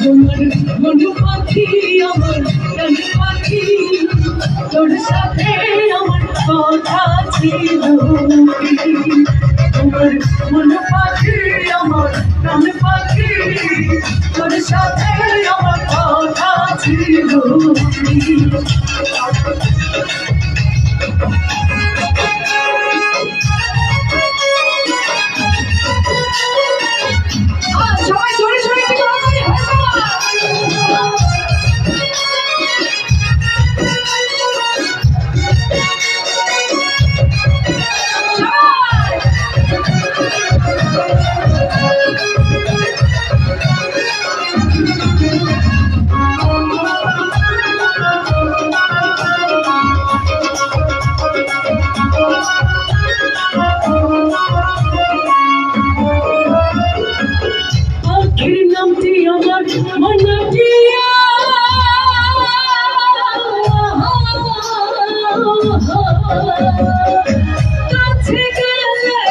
তোমার মন পাখি আমার প্রাণ পাখি তোর সাথে আমার কথা ছিল তোমার মন পাখি আমার প্রাণ পাখি তোর সাথে আমার কথা ছিল কাছে গেলে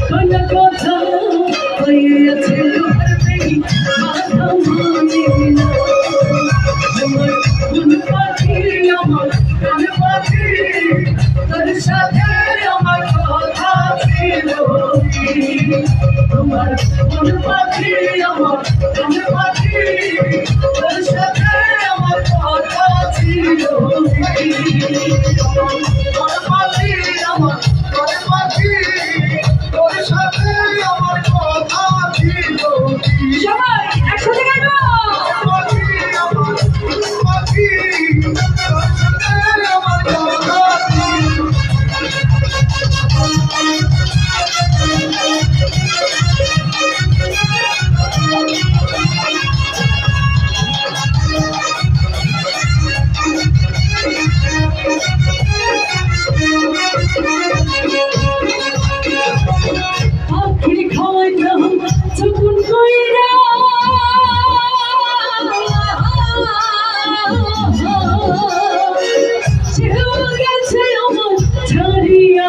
কোন কথা হইয়াছে বাধা মানে না তোমার মন পাখি আমার প্রাণ পাখি তোর সাথে আমার কথা ছিল তোমার মন পাখি আমার প্রাণ পাখি তোর সাথে আমার কথা ছিল ছাড়িয়া